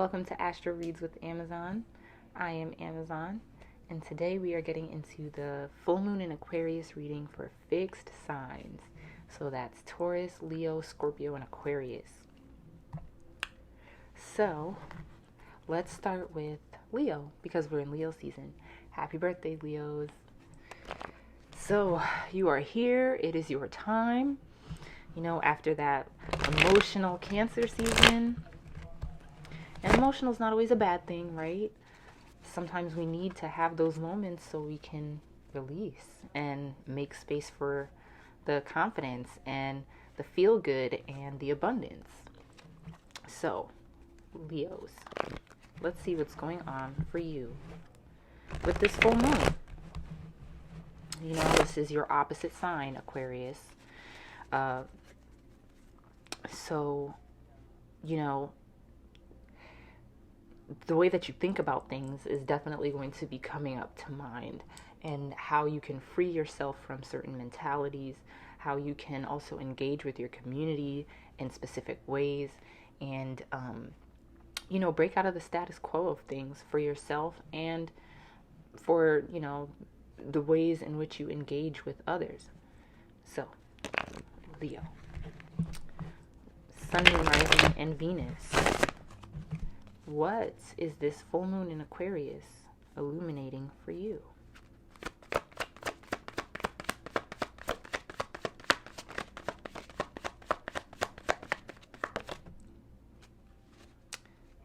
Welcome to Astro Reads with AMZN. I am AMZN, and today we are getting into the full moon in Aquarius reading for fixed signs. So that's Taurus, Leo, Scorpio, and Aquarius. So let's start with Leo because we're in Leo season. Happy birthday, Leos. So you are here. It is your time. You know, after that emotional Cancer season. And emotional is not always a bad thing, right? Sometimes we need to have those moments so we can release and make space for the confidence and the feel good and the abundance. So, Leos, let's see what's going on for you with this full moon. You know, this is your opposite sign, Aquarius. So, you know, the way that you think about things is definitely going to be coming up to mind, and how you can free yourself from certain mentalities, how you can also engage with your community in specific ways, and, you know, break out of the status quo of things for yourself and for, you know, the ways in which you engage with others. So, Leo. Sun, Moon, Rising, and Venus. What is this full moon in Aquarius illuminating for you?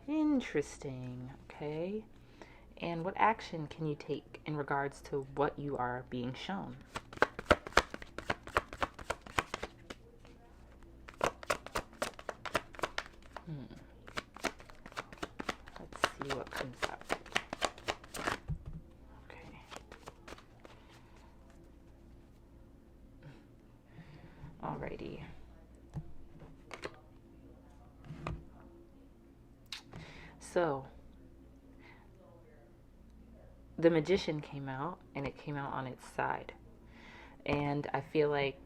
Interesting. Okay. And what action can you take in regards to what you are being shown? Let's see what comes up. Okay. Alrighty. So, the Magician came out, and it came out on its side. And I feel like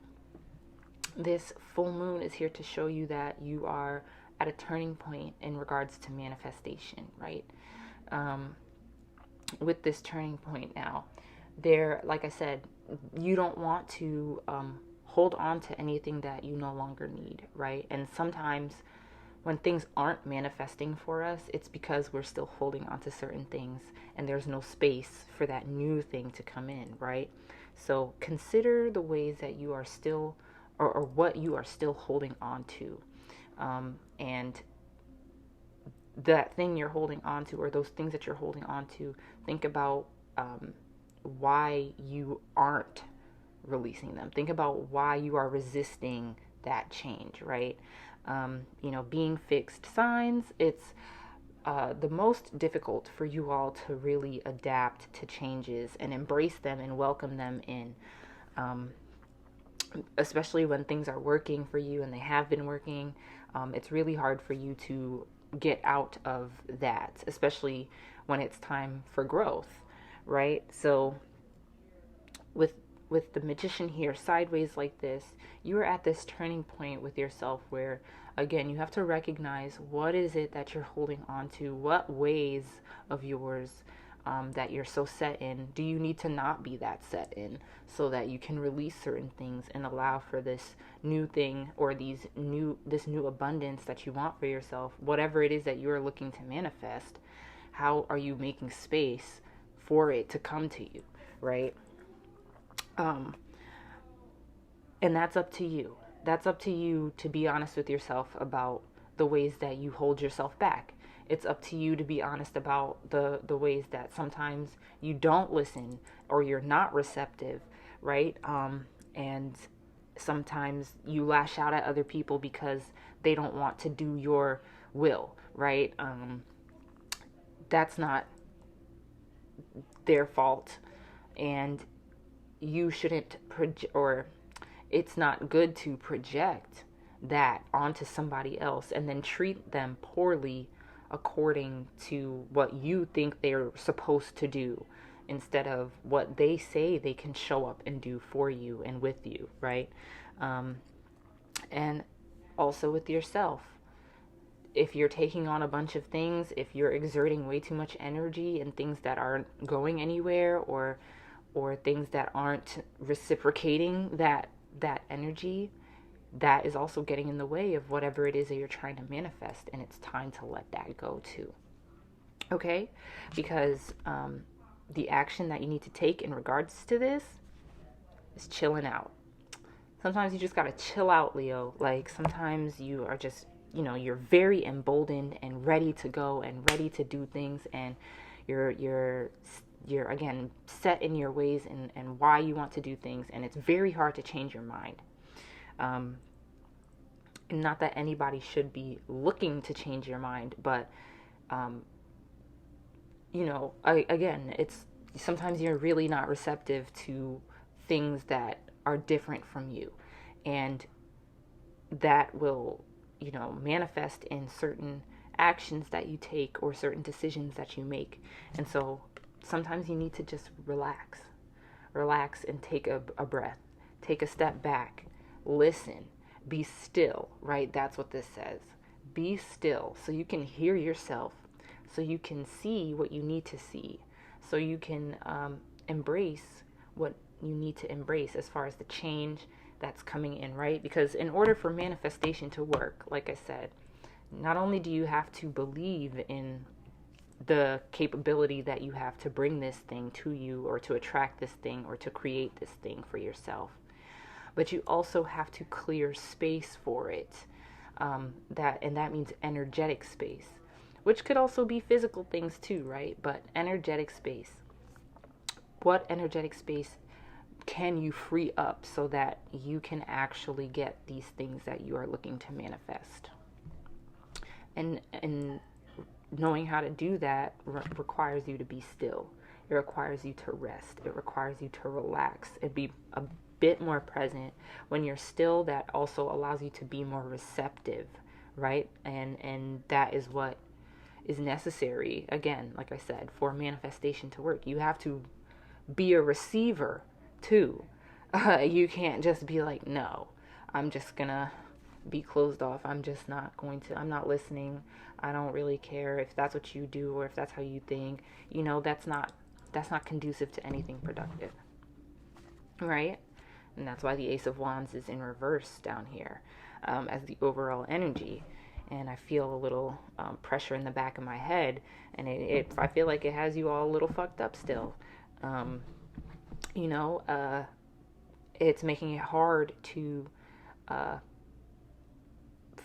this full moon is here to show you that you are at a turning point in regards to manifestation, right? With this turning point now, like I said, you don't want to hold on to anything that you no longer need, right? And sometimes when things aren't manifesting for us, it's because we're still holding on to certain things and there's no space for that new thing to come in, right? So consider the ways that you are still, or what you are still holding on to. And that thing you're holding on to, or those things that you're holding on to, think about why you aren't releasing them. Think about why you are resisting that change, right? You know, being fixed signs, it's the most difficult for you all to really adapt to changes and embrace them and welcome them in. Especially when things are working for you and they have been working, it's really hard for you to get out of that, especially when it's time for growth, right? So with the Magician here sideways like this, you're at this turning point with yourself where, again, you have to recognize what is it that you're holding on to, what ways of yours that you're so set in do you need to not be that set in, so that you can release certain things and allow for this new thing, or this new abundance that you want for yourself, whatever it is that you're looking to manifest. How are you making space for it to come to you, right? And that's up to you. That's up to you to be honest with yourself about the ways that you hold yourself back. It's up to you to be honest about the ways that sometimes you don't listen or you're not receptive, right? And sometimes you lash out at other people because they don't want to do your will, right? That's not their fault, and you shouldn't or it's not good to project that onto somebody else and then treat them poorly according to what you think they're supposed to do, instead of what they say they can show up and do for you and with you, right? And also with yourself. if you're taking on a bunch of things, if you're exerting way too much energy in things that aren't going anywhere, or things that aren't reciprocating that energy, that is also getting in the way of whatever it is that you're trying to manifest, and it's time to let that go too. Okay? Because the action that you need to take in regards to this is chilling out. Sometimes you just gotta chill out, Leo. Like, sometimes you are just, you're very emboldened and ready to go and ready to do things, and you're again set in your ways and why you want to do things, and it's very hard to change your mind. And not that anybody should be looking to change your mind, but again, it's sometimes you're really not receptive to things that are different from you, and that will manifest in certain actions that you take or certain decisions that you make. And so sometimes you need to just relax and take a breath, take a step back, listen, be still, right? That's what this says. Be still so you can hear yourself, so you can see what you need to see, so you can embrace what you need to embrace as far as the change that's coming in, right? Because in order for manifestation to work, like I said, not only do you have to believe in the capability that you have to bring this thing to you, or to attract this thing, or to create this thing for yourself, but you also have to clear space for it. That means energetic space, which could also be physical things too, right? But energetic space. What energetic space can you free up so that you can actually get these things that you are looking to manifest? And knowing how to do that requires you to be still. It requires you to rest. It requires you to relax and be a bit more present. When you're still, that also allows you to be more receptive, right? And that is what is necessary, again, like I said, for manifestation to work. You have to be a receiver too. You can't just be like, no, I'm just gonna be closed off. I'm not listening. I don't really care if that's what you do or if that's how you think. That's not conducive to anything productive, right? And that's why the Ace of Wands is in reverse down here, as the overall energy. And I feel a little pressure in the back of my head, and I feel like it has you all a little fucked up still. It's making it hard to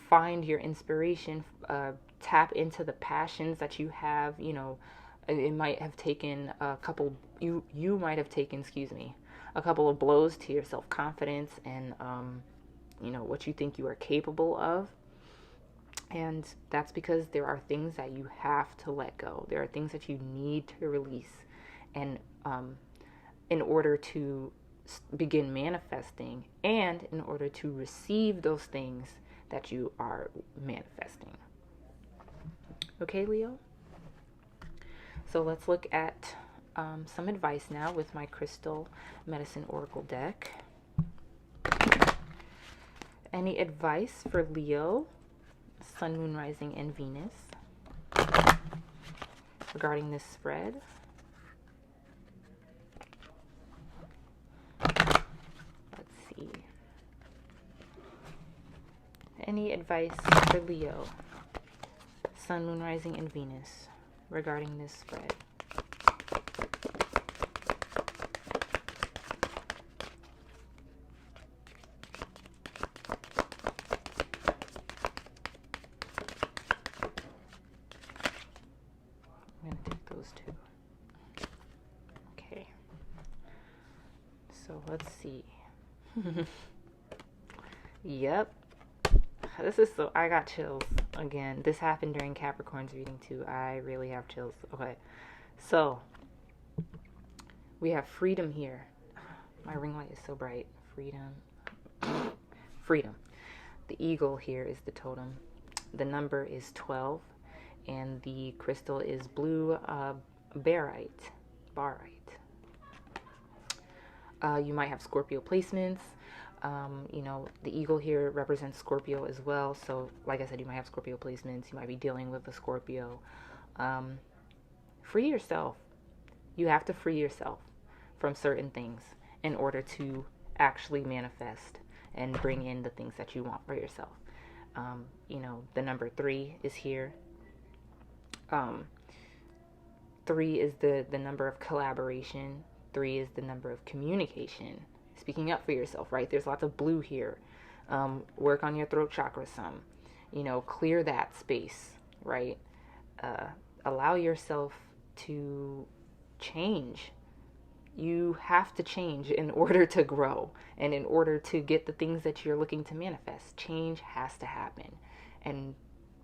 find your inspiration, tap into the passions that you have. It might have taken you might have taken, a couple of blows to your self-confidence and, what you think you are capable of. And that's because there are things that you have to let go. There are things that you need to release. And in order to begin manifesting, and in order to receive those things that you are manifesting. Okay, Leo? So let's look at some advice now with my Crystal Medicine Oracle deck. Any advice for Leo, Sun, Moon, Rising, and Venus regarding this spread? Let's see. Any advice for Leo, Sun, Moon, Rising, and Venus regarding this spread? I'm going to take those two. Okay. So let's see. Yep. I got chills again. This happened during Capricorn's reading too. I really have chills. Okay. So we have freedom here. My ring light is so bright. Freedom. The eagle here is the totem. The number is 12, and the crystal is blue barite. You might have Scorpio placements. You know, the eagle here represents Scorpio as well. So like I said, you might have Scorpio placements. You might be dealing with a Scorpio. Free yourself. You have to free yourself from certain things in order to actually manifest and bring in the things that you want for yourself. You know, the number 3 is here. 3 is the number of collaboration. 3 is the number of communication. Speaking up for yourself, right? There's lots of blue here. Work on your throat chakra some. You know, clear that space, right? Allow yourself to change. You have to change in order to grow and in order to get the things that you're looking to manifest. Change has to happen. And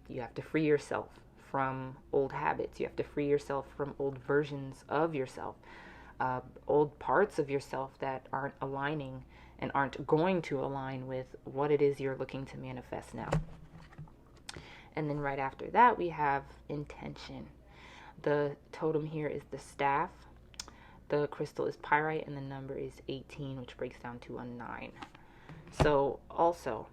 you have to free yourself from old habits. You have to free yourself from old versions of yourself, old parts of yourself that aren't aligning and aren't going to align with what it is you're looking to manifest now. And then right after that, we have intention. The totem here is the staff. The crystal is pyrite, and the number is 18, which breaks down to a 9. So also,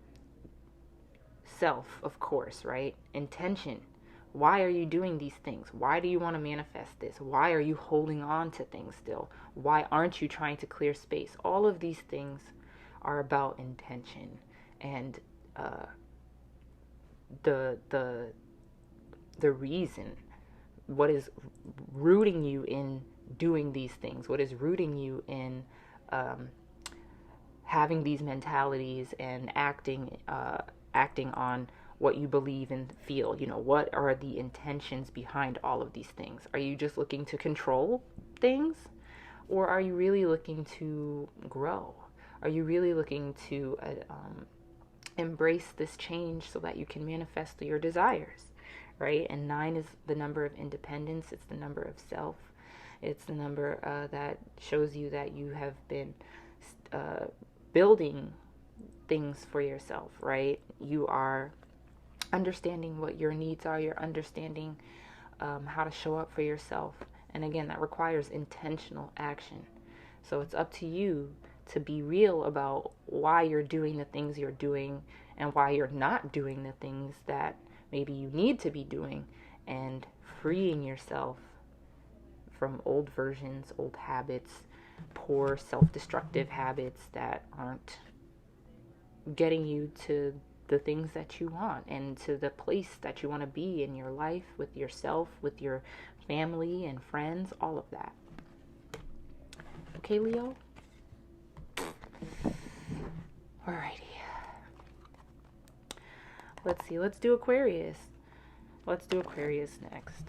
self, of course, right? Intention. Why are you doing these things? Why do you want to manifest this? Why are you holding on to things still? Why aren't you trying to clear space? All of these things are about intention and the reason, what is rooting you in doing these things, what is rooting you in having these mentalities and acting on what you believe and feel. You know, what are the intentions behind all of these things? Are you just looking to control things, or are you really looking to grow? Are you really looking to embrace this change so that you can manifest your desires, right? And 9 is the number of independence. It's the number of self. It's the number that shows you that you have been building things for yourself, right? You are understanding what your needs are. You're understanding how to show up for yourself. And again, that requires intentional action. So it's up to you to be real about why you're doing the things you're doing and why you're not doing the things that maybe you need to be doing, and freeing yourself from old versions, old habits, poor self-destructive habits that aren't getting you to the things that you want and to the place that you want to be in your life, with yourself, with your family and friends, all of that. Okay, Leo? Alrighty. Let's see. Let's do Aquarius. Let's do Aquarius next.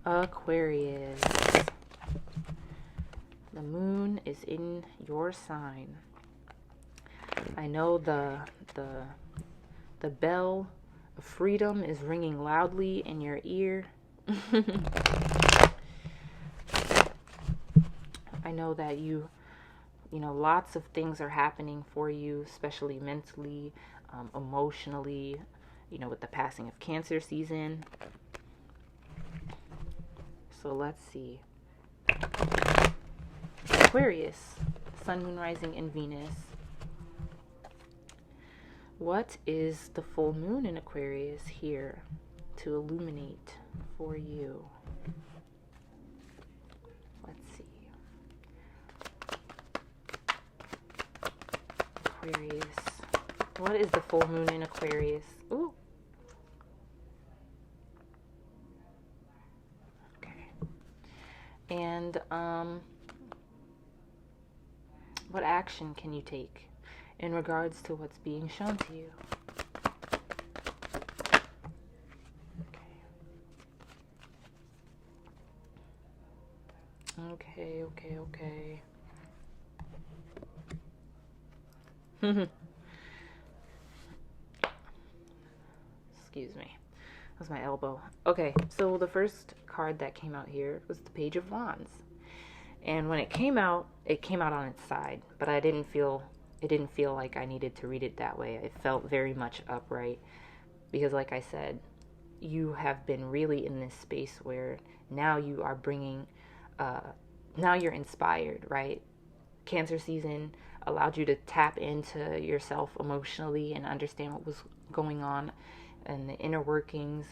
Aquarius. The moon is in your sign. I know the bell of freedom is ringing loudly in your ear. I know that you know, lots of things are happening for you, especially mentally, emotionally, you know, with the passing of Cancer season. So let's see. Aquarius, Sun, Moon, Rising, and Venus. What is the full moon in Aquarius here to illuminate for you? Let's see. Aquarius. What is the full moon in Aquarius? Ooh. Okay. And what action can you take in regards to what's being shown to you? Okay. Excuse me. That was my elbow. Okay, so the first card that came out here was the Page of Wands. And when it came out on its side, but it didn't feel like I needed to read it that way. It felt very much upright because, like I said, you have been really in this space where now you are bringing now you're inspired, right? Cancer season allowed you to tap into yourself emotionally and understand what was going on and the inner workings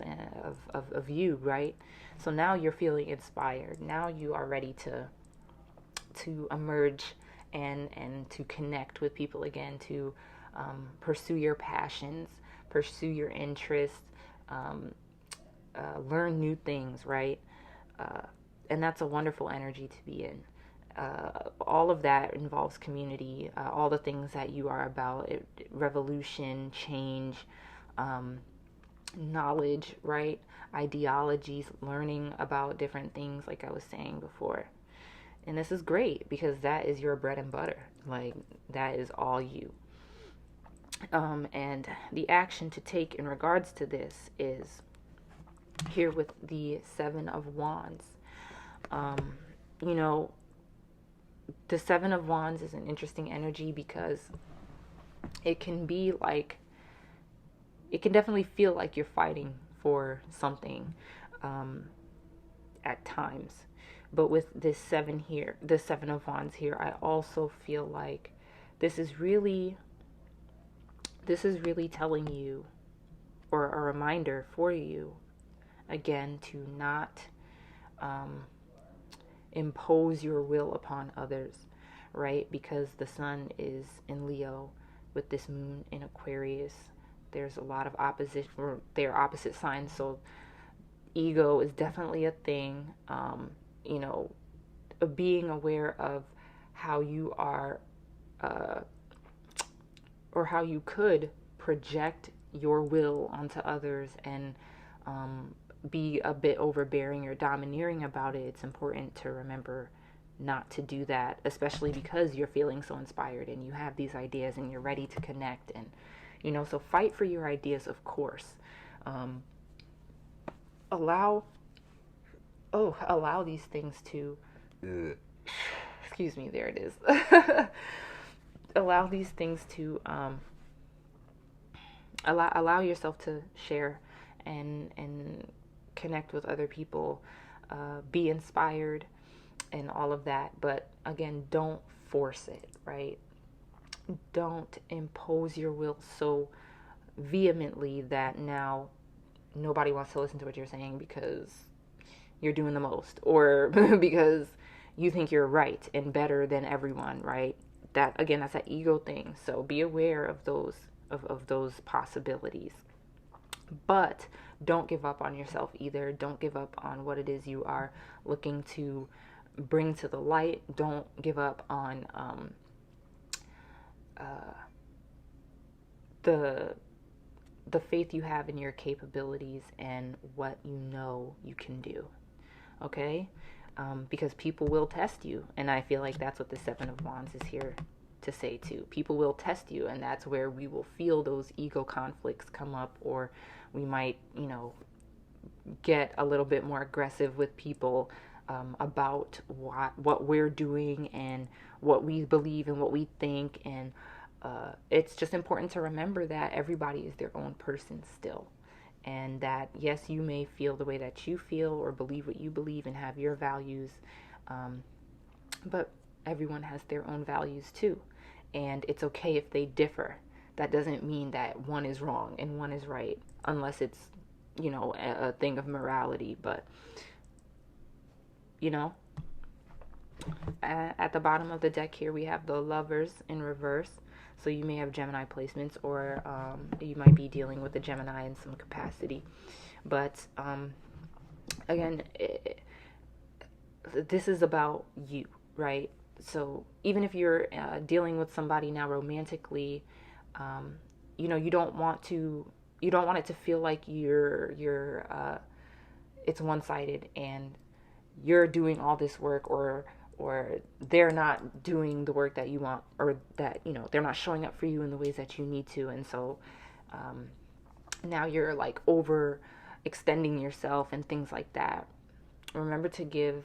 of you, right? So now you're feeling inspired. Now you are ready to emerge and to connect with people again, to pursue your passions, pursue your interests, learn new things, right? And that's a wonderful energy to be in. All of that involves community, all the things that you are about, revolution, change, knowledge, right? Ideologies, learning about different things, like I was saying before. And this is great because that is your bread and butter. Like, that is all you. And the action to take in regards to this is here with the Seven of Wands. You know, the Seven of Wands is an interesting energy because it can be like, it can definitely feel like you're fighting for something at times. But with this seven here, the Seven of Wands here, I also feel like this is really telling you, or a reminder for you, again, to not impose your will upon others, right? Because the sun is in Leo with this moon in Aquarius. There's a lot of opposition, or they're opposite signs, so ego is definitely a thing. You know, being aware of how you are, or how you could project your will onto others and be a bit overbearing or domineering about it. It's important to remember not to do that, especially because you're feeling so inspired and you have these ideas and you're ready to connect. And, you know, so fight for your ideas, of course. Allow these things to, excuse me, there it is. Allow these things to, allow yourself to share and connect with other people, be inspired and all of that. But again, don't force it, right? Don't impose your will so vehemently that now nobody wants to listen to what you're saying because you're doing the most, or because you think you're right and better than everyone, right? That, again, that's that ego thing. So be aware of those possibilities. But don't give up on yourself either. Don't give up on what it is you are looking to bring to the light. Don't give up on the faith you have in your capabilities and what you know you can do. Okay? Because people will test you. And I feel like that's what the Seven of Wands is here to say too. People will test you, and that's where we will feel those ego conflicts come up, or we might, you know, get a little bit more aggressive with people about what we're doing and what we believe and what we think. And it's just important to remember that everybody is their own person still. And that, yes, you may feel the way that you feel or believe what you believe and have your values, but everyone has their own values too. And it's okay if they differ. That doesn't mean that one is wrong and one is right, unless it's, you know, a thing of morality. But, you know, at the bottom of the deck here, we have the Lovers in reverse. So you may have Gemini placements, or you might be dealing with a Gemini in some capacity. But again, this is about you, right? So even if you're dealing with somebody now romantically, you know, you don't want it to feel like it's one-sided and you're doing all this work, or they're not doing the work that you want, or that, you know, they're not showing up for you in the ways that you need to. And so now you're like over extending yourself and things like that. Remember to give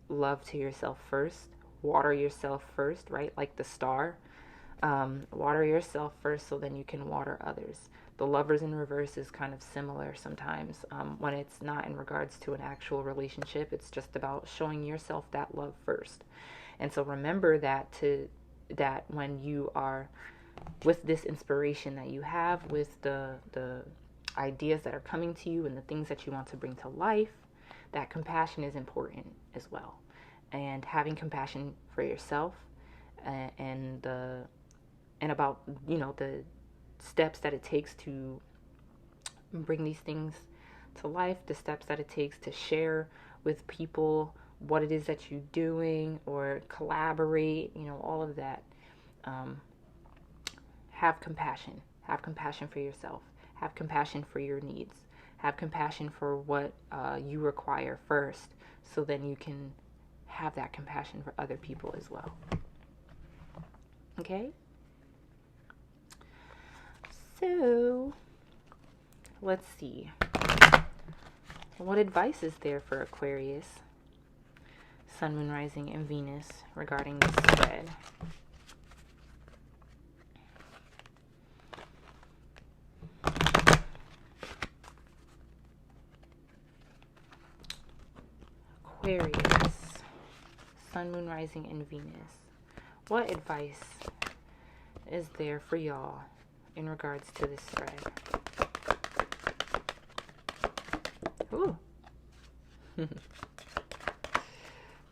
love to yourself first. Water yourself first, right? Like the star. Water yourself first so then you can water others. The Lovers in reverse is kind of similar sometimes, when it's not in regards to an actual relationship. It's just about showing yourself that love first. And so remember that when you are with this inspiration that you have, with the ideas that are coming to you and the things that you want to bring to life, that compassion is important as well. And having compassion for yourself, and about, the steps that it takes to bring these things to life, the steps that it takes to share with people what it is that you're doing or collaborate, all of that. Have compassion. Have compassion for yourself. Have compassion for your needs. Have compassion for what you require first, so then you can have that compassion for other people as well. Okay? So, let's see. What advice is there for Aquarius, Sun, Moon, Rising, and Venus regarding this spread? Aquarius, Sun, Moon, Rising, and Venus. What advice is there for y'all in regards to this spread? Ooh.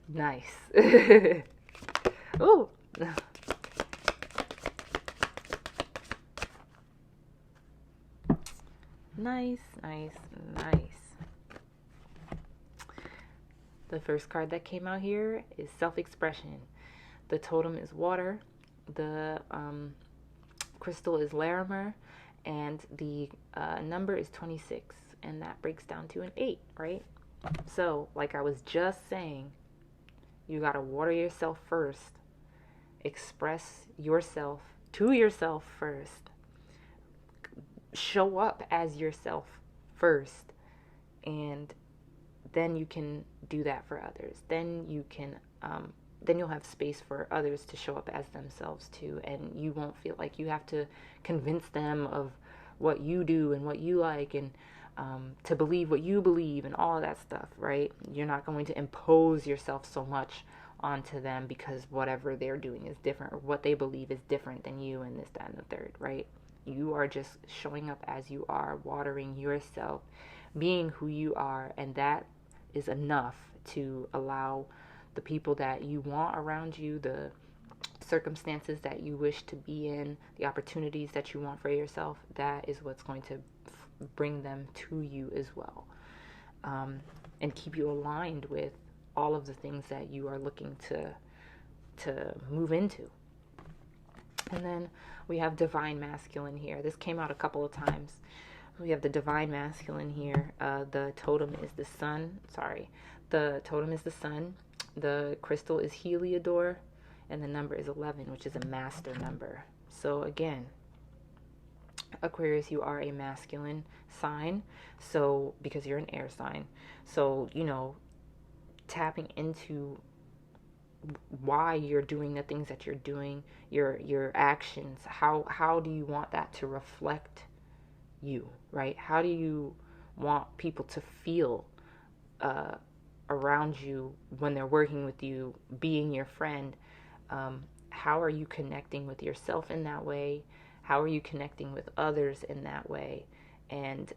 Nice. Ooh. Nice, nice, nice. The first card that came out here is self-expression. The totem is water. The crystal is Larimer. And the number is 26. And that breaks down to an 8, right? So, like I was just saying, you got to water yourself first. Express yourself to yourself first. Show up as yourself first. And then you can do that for others. Then you can, then you'll have space for others to show up as themselves too. And you won't feel like you have to convince them of what you do and what you like, and to believe what you believe and all of that stuff, right? You're not going to impose yourself so much onto them because whatever they're doing is different, or what they believe is different than you, and this, that, and the third, right? You are just showing up as you are, watering yourself, being who you are, and that is enough to allow the people that you want around you, the circumstances that you wish to be in, the opportunities that you want for yourself, that is what's going to bring them to you as well, and keep you aligned with all of the things that you are looking to move into. And then we have divine masculine here. This came out a couple of times. We have the divine masculine here. The totem is the sun. The totem is the sun. The crystal is Heliodor, and the number is 11, which is a master number. So again, Aquarius, you are a masculine sign, so because you're an air sign. So, tapping into why you're doing the things that you're doing, your actions, how do you want that to reflect you, right? How do you want people to feel around you when they're working with you, being your friend? How are you connecting with yourself in that way? How are you connecting with others in that way? And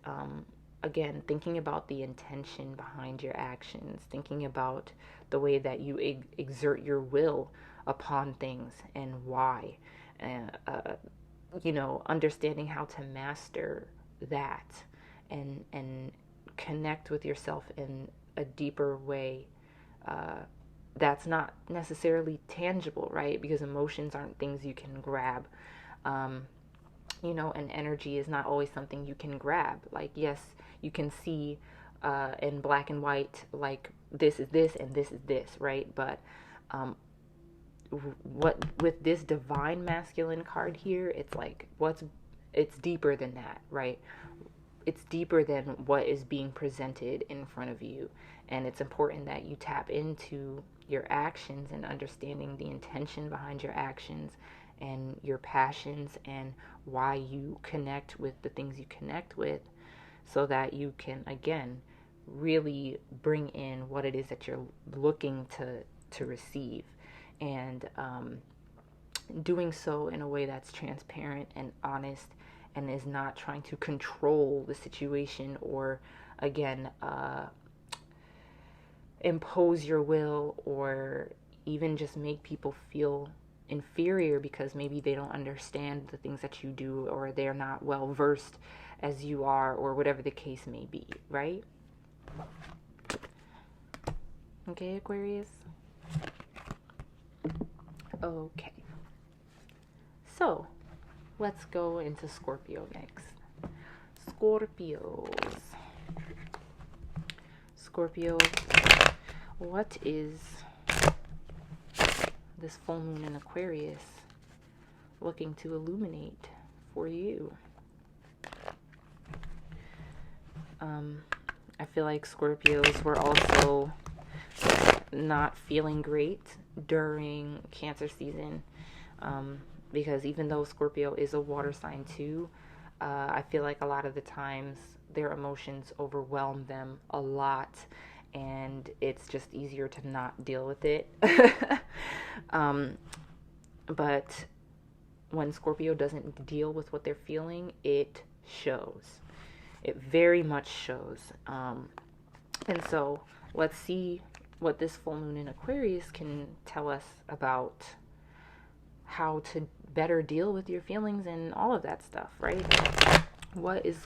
again, thinking about the intention behind your actions, thinking about the way that you exert your will upon things and why, understanding how to master that and connect with yourself in a deeper way. That's not necessarily tangible, right? Because emotions aren't things you can grab. And energy is not always something you can grab. Like, yes, you can see in black and white, like, this is this and this is this, right? But what with this divine masculine card here, it's like, it's deeper than that, right? It's deeper than what is being presented in front of you. And it's important that you tap into your actions and understanding the intention behind your actions, and your passions and why you connect with the things you connect with, so that you can, again, really bring in what it is that you're looking to receive. And doing so in a way that's transparent and honest, and is not trying to control the situation, or again, impose your will, or even just make people feel inferior because maybe they don't understand the things that you do, or they're not well versed as you are, or whatever the case may be, right? Okay, Aquarius? Okay. So, let's go into Scorpio next. Scorpios. Scorpio, what is this full moon in Aquarius looking to illuminate for you? I feel like Scorpios were also not feeling great during Cancer season, because even though Scorpio is a water sign too, I feel like a lot of the times their emotions overwhelm them a lot, and it's just easier to not deal with it. But when Scorpio doesn't deal with what they're feeling, it shows. It very much shows. And so let's see what this full moon in Aquarius can tell us about how to better deal with your feelings and all of that stuff, right? What is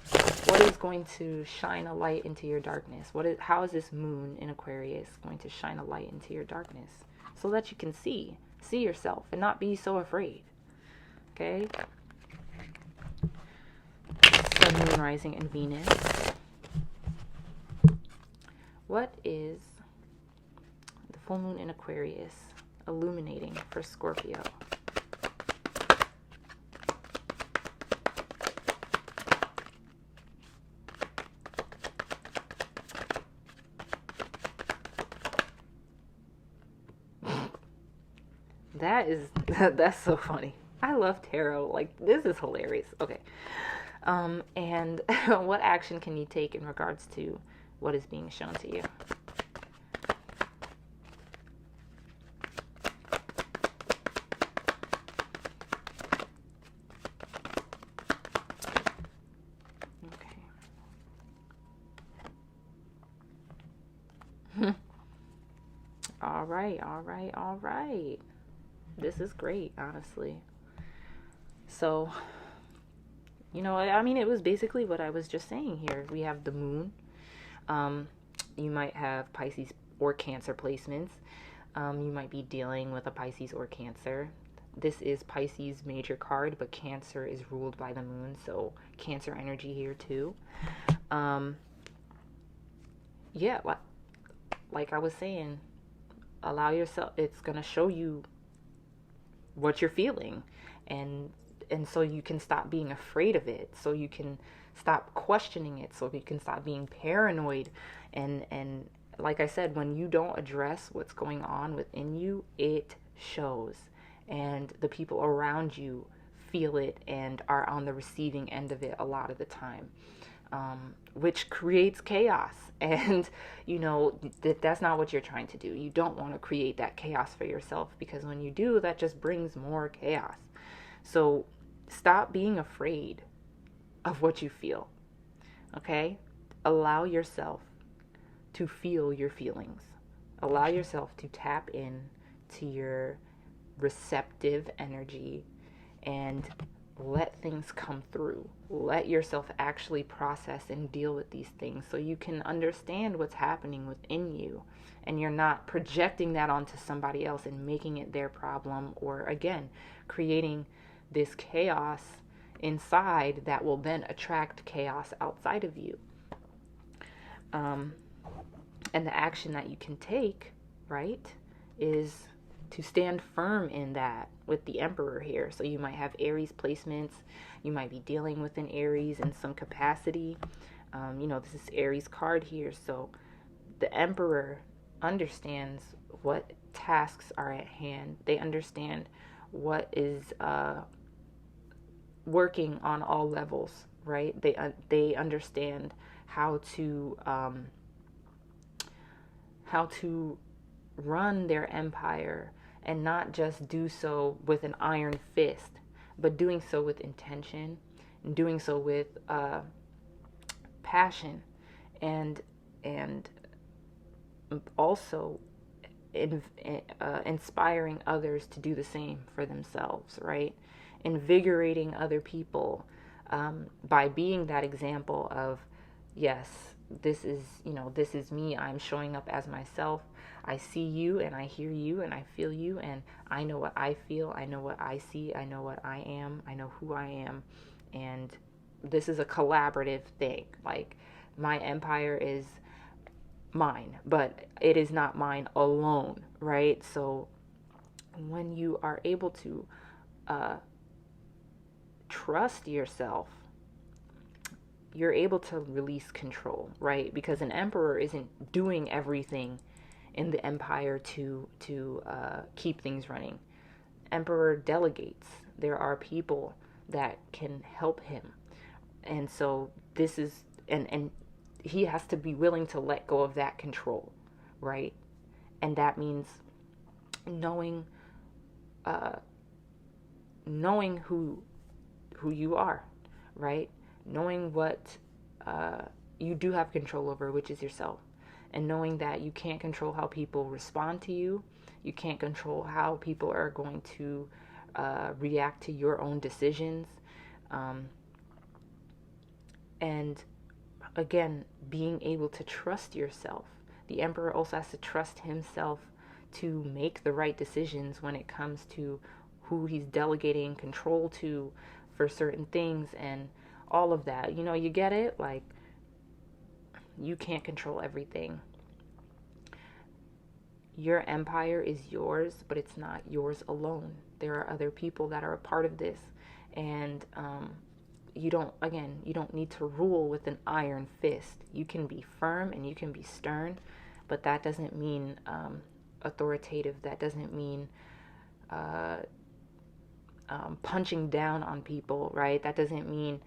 going to shine a light into your darkness? How is this moon in Aquarius going to shine a light into your darkness, so that you can see yourself and not be so afraid? Okay? Sun, Moon, Rising, and Venus. What is the full moon in Aquarius illuminating for Scorpio? That's so funny. I love tarot. Like, this is hilarious. Okay. And what action can you take in regards to what is being shown to you? Okay. All right. This is great, honestly. So, I mean, it was basically what I was just saying here. We have the moon. You might have Pisces or Cancer placements. You might be dealing with a Pisces or Cancer. This is Pisces major card, but Cancer is ruled by the moon, so Cancer energy here too. Yeah, like I was saying, allow yourself. It's gonna show you what you're feeling, and so you can stop being afraid of it, so you can stop questioning it, so you can stop being paranoid, and like I said, when you don't address what's going on within you, it shows, and the people around you feel it and are on the receiving end of it a lot of the time, which creates chaos. And that's not what you're trying to do. You don't want to create that chaos for yourself, because when you do, that just brings more chaos. So stop being afraid of what you feel. Okay? Allow yourself to feel your feelings. Allow yourself to tap in to your receptive energy and let things come through. Let yourself actually process and deal with these things, so you can understand what's happening within you, and you're not projecting that onto somebody else and making it their problem, or again, creating this chaos inside that will then attract chaos outside of you. And the action that you can take, right, is to stand firm in that with the Emperor here. So you might have Aries placements. You might be dealing with an Aries in some capacity. This is Aries card here. So the Emperor understands what tasks are at hand. They understand what is working on all levels, right? They understand how to run their empire, and not just do so with an iron fist, but doing so with intention, and doing so with passion, and also inspiring others to do the same for themselves, right? Invigorating other people by being that example of, yes, this is me. I'm showing up as myself. I see you and I hear you and I feel you, and I know what I feel. I know what I see. I know what I am. I know who I am. And this is a collaborative thing. Like, my empire is mine, but it is not mine alone, right? So when you are able to trust yourself, you're able to release control, right? Because an emperor isn't doing everything in the empire to keep things running. Emperor delegates. There are people that can help him, and so this is and he has to be willing to let go of that control, right? And that means knowing who you are, right? Knowing what you do have control over, which is yourself, and knowing that you can't control how people respond to you. You can't control how people are going to react to your own decisions. And again, being able to trust yourself. The emperor also has to trust himself to make the right decisions when it comes to who he's delegating control to for certain things and all of that. You know, you get it? Like, you can't control everything. Your empire is yours, but it's not yours alone. There are other people that are a part of this. And you don't need to rule with an iron fist. You can be firm and you can be stern, but that doesn't mean authoritative. That doesn't mean punching down on people, right? That doesn't mean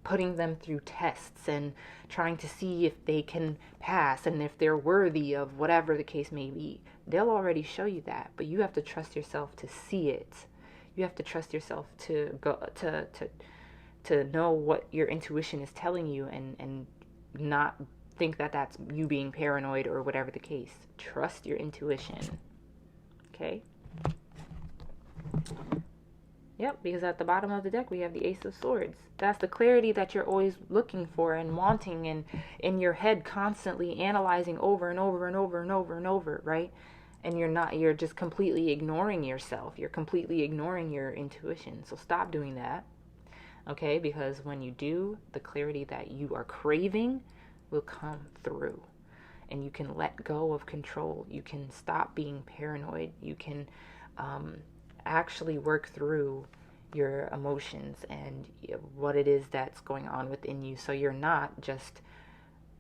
putting them through tests and trying to see if they can pass and if they're worthy of whatever the case may be. They'll already show you that, but you have to trust yourself to see it. You have to trust yourself to go to know what your intuition is telling you, and not think that that's you being paranoid or whatever the case. Trust your intuition. Okay? Yep, because at the bottom of the deck we have the Ace of Swords. That's the clarity that you're always looking for and wanting, and in your head constantly analyzing over and over and over and over and over, right? And you're just completely ignoring yourself. You're completely ignoring your intuition. So stop doing that. Okay? Because when you do, the clarity that you are craving will come through. And you can let go of control. You can stop being paranoid. You can actually work through your emotions and what it is that's going on within you, so you're not just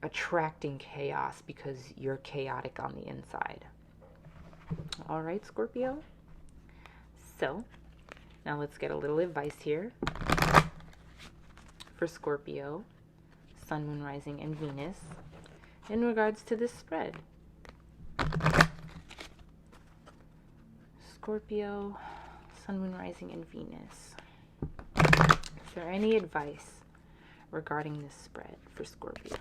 attracting chaos because you're chaotic on the inside. All right, Scorpio. So now let's get a little advice here for Scorpio, Sun, Moon, Rising, and Venus in regards to this spread. Scorpio, Sun, Moon, Rising, and Venus. Is there any advice regarding this spread for Scorpio?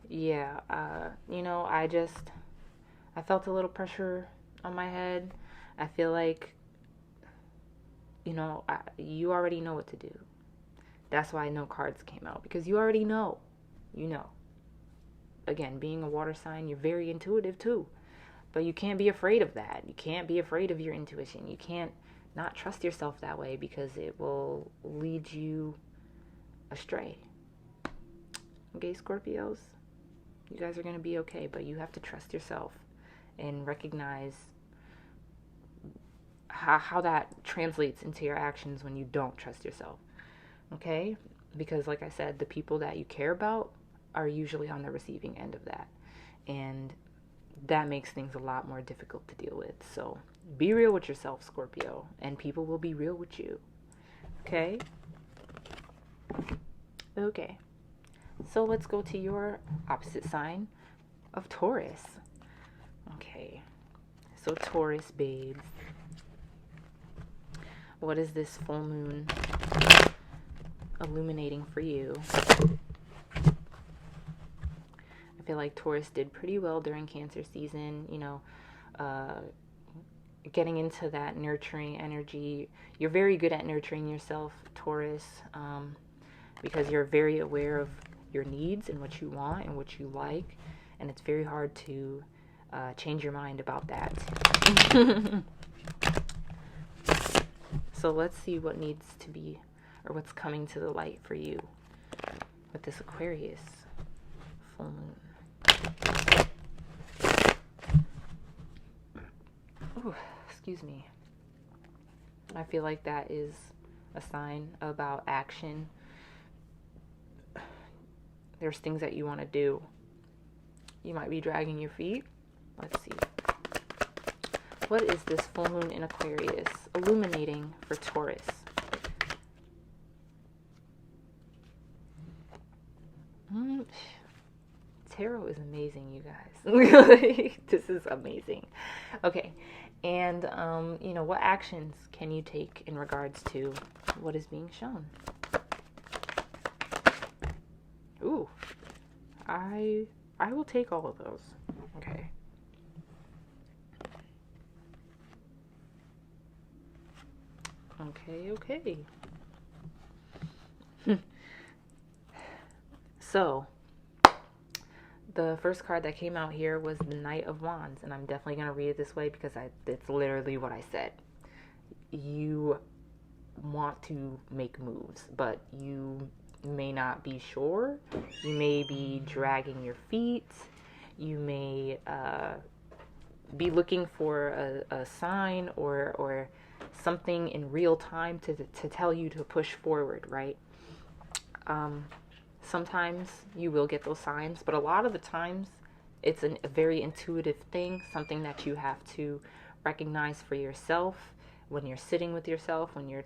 Yeah, I felt a little pressure on my head. I feel like, you already know what to do. That's why no cards came out, because you already know. You know. Again, being a water sign, you're very intuitive too. But you can't be afraid of that. You can't be afraid of your intuition. You can't not trust yourself that way, because it will lead you astray. Okay, Scorpios, you guys are going to be okay, but you have to trust yourself and recognize how that translates into your actions when you don't trust yourself. Okay? Because like I said, the people that you care about are usually on the receiving end of that. And that makes things a lot more difficult to deal with. So be real with yourself, Scorpio, and people will be real with you. Okay? Okay. So let's go to your opposite sign of Taurus. Okay. So Taurus, babes. What is this full moon illuminating for you? I feel like Taurus did pretty well during Cancer season, you know, getting into that nurturing energy. You're very good at nurturing yourself, Taurus, because you're very aware of your needs and what you want and what you like, and it's very hard to change your mind about that. So let's see what needs to be, or what's coming to the light for you with this Aquarius full moon. Ooh, excuse me. I feel like that is a sign about action. There's things that you want to do. You might be dragging your feet. Let's see. What is this full moon in Aquarius illuminating for Taurus? Tarot is amazing, you guys. This is amazing. Okay. And, you know, what actions can you take in regards to what is being shown? Ooh. I will take all of those. Okay. Okay. So, the first card that came out here was the Knight of Wands, and I'm definitely going to read it this way because it's literally what I said. You want to make moves, but you may not be sure. You may be dragging your feet. You may be looking for a sign or something in real time to tell you to push forward, right? Sometimes you will get those signs, but a lot of the times it's a very intuitive thing, something that you have to recognize for yourself when you're sitting with yourself, when you're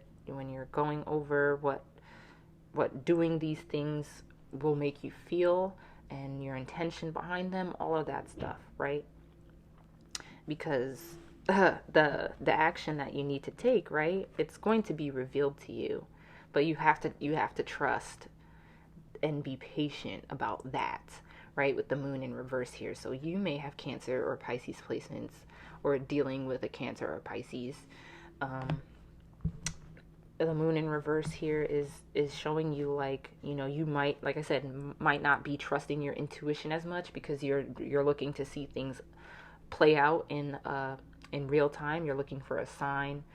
going over what doing these things will make you feel and your intention behind them, all of that stuff, right? Because the action that you need to take, right? It's going to be revealed to you, but you have to trust and be patient about that, right? With the moon in reverse here. So you may have Cancer or Pisces placements, or dealing with a Cancer or Pisces. The moon in reverse here is showing you, like, you know, you might, like I said, might not be trusting your intuition as much because you're looking to see things play out in real time. You're looking for a sign,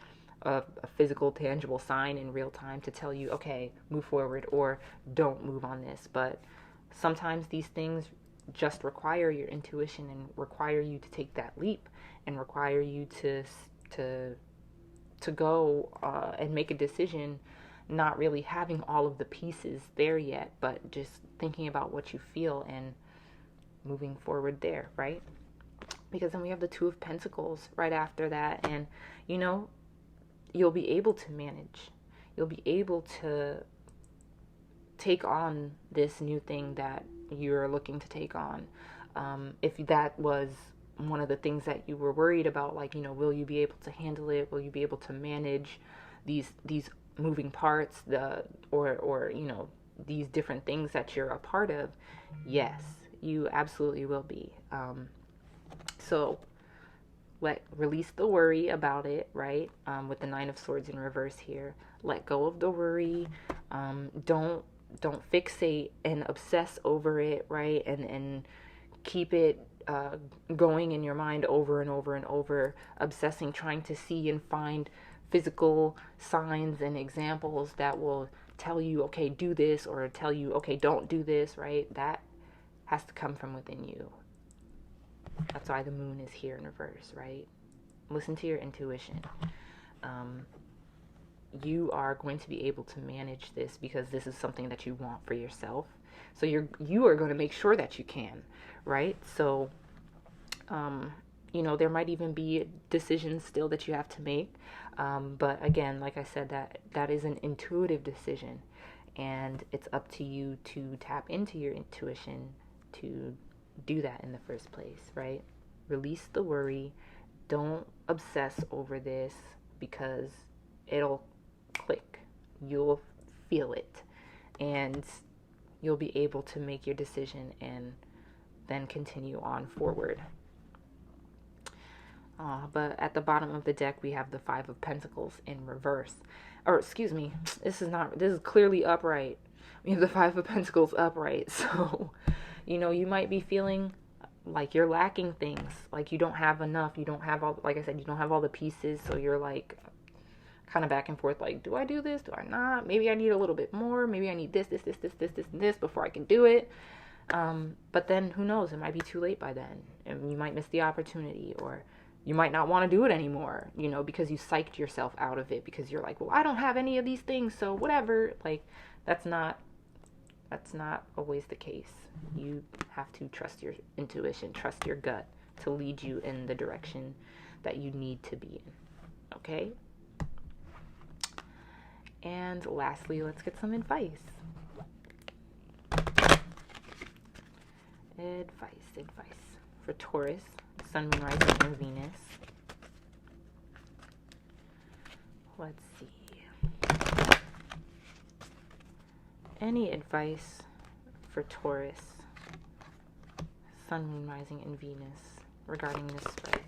a physical, tangible sign in real time to tell you, okay, move forward or don't move on this. But sometimes these things just require your intuition and require you to take that leap and require you to go and make a decision, not really having all of the pieces there yet, but just thinking about what you feel and moving forward there, right? Because then we have the Two of Pentacles right after that, and, you know, you'll be able to manage. You'll be able to take on this new thing that you're looking to take on. If that was one of the things that you were worried about, like, you know, will you be able to handle it? Will you be able to manage these moving parts, or you know, these different things that you're a part of? Yes, you absolutely will be. So release the worry about it, right? With the Nine of Swords in reverse here. Let go of the worry. Don't fixate and obsess over it, right? And keep it going in your mind over and over and over, obsessing, trying to see and find physical signs and examples that will tell you, okay, do this, or tell you, okay, don't do this, right? That has to come from within you. That's why the moon is here in reverse, right? Listen to your intuition. You are going to be able to manage this because this is something that you want for yourself. So you are going to make sure that you can, right? So, you know, there might even be decisions still that you have to make. But again, like I said, that is an intuitive decision, and it's up to you to tap into your intuition to do that in the first place, right? Release the worry. Don't obsess over this because it'll click. You'll feel it, and you'll be able to make your decision and then continue on forward. But at the bottom of the deck, we have the Five of Pentacles in reverse. Or, excuse me, this is clearly upright. We have the Five of Pentacles upright. So, you know, you might be feeling like you're lacking things. Like you don't have enough. You don't have all, like I said, you don't have all the pieces. So you're like kind of back and forth. Like, do I do this? Do I not? Maybe I need a little bit more. Maybe I need this, and this before I can do it. But then who knows? It might be too late by then. And you might miss the opportunity, or you might not want to do it anymore, you know, because you psyched yourself out of it because you're like, well, I don't have any of these things, so whatever. Like, that's not always the case. You have to trust your intuition, trust your gut to lead you in the direction that you need to be in. Okay? And lastly, let's get some advice. Advice for Taurus, Sun, Moon, Rising, and Venus. Let's see. Any advice for Taurus, Sun, Moon, Rising, and Venus regarding this spread?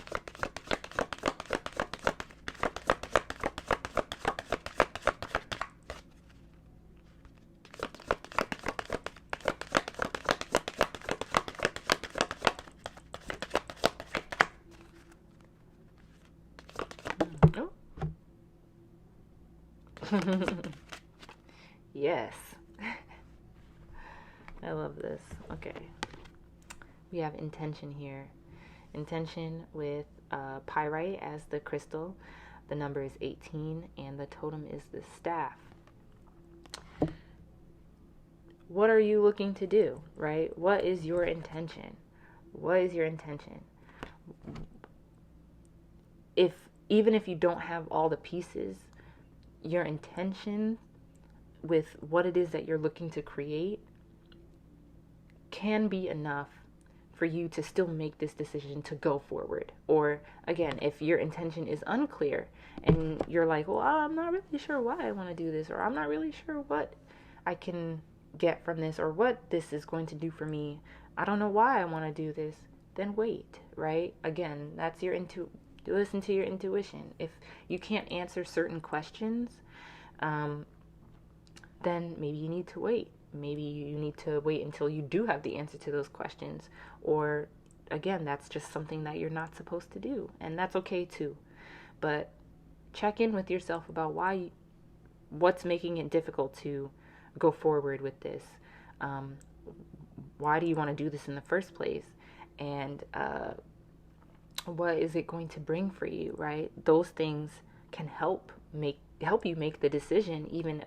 Yes. I love this. Okay. We have intention here. Intention with pyrite as the crystal. The number is 18 and the totem is the staff. What are you looking to do, right? What is your intention? What is your intention? Even if you don't have all the pieces, your intention with what it is that you're looking to create can be enough for you to still make this decision to go forward. Or again, if your intention is unclear and you're like, well, I'm not really sure why I want to do this, or I'm not really sure what I can get from this, or what this is going to do for me, I don't know why I want to do this, then wait, right? Again, that's your listen to your intuition. If you can't answer certain questions, then maybe you need to wait. Maybe you need to wait until you do have the answer to those questions. Or again, that's just something that you're not supposed to do, and that's okay too. But check in with yourself about what's making it difficult to go forward with this. Why do you want to do this in the first place? And what is it going to bring for you, right? Those things can help you make the decision, even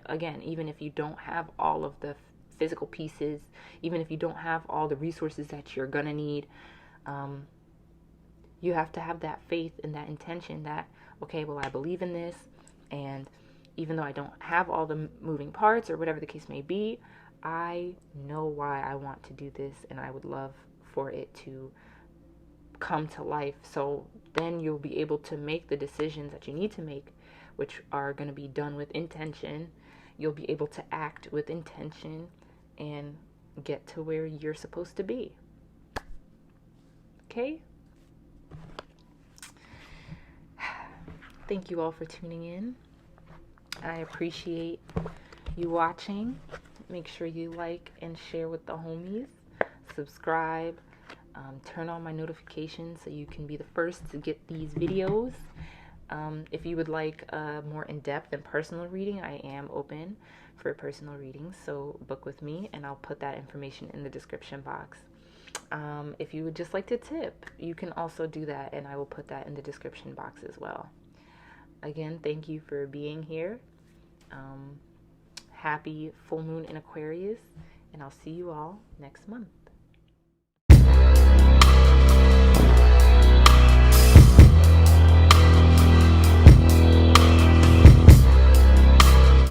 if you don't have all of the physical pieces, even if you don't have all the resources that you're gonna need. You have to have that faith and that intention that, okay, well, I believe in this, and even though I don't have all the moving parts or whatever the case may be, I know why I want to do this, and I would love for it to come to life. So then you'll be able to make the decisions that you need to make, which are going to be done with intention. You'll be able to act with intention and get to where you're supposed to be. Okay? Thank you all for tuning in. I appreciate you watching. Make sure you like and share with the homies. Subscribe. Turn on my notifications so you can be the first to get these videos. If you would like a more in-depth and personal reading, I am open for personal readings, so book with me, and I'll put that information in the description box. If you would just like to tip, you can also do that, and I will put that in the description box as well. Again, thank you for being here. Happy full moon in Aquarius, and I'll see you all next month.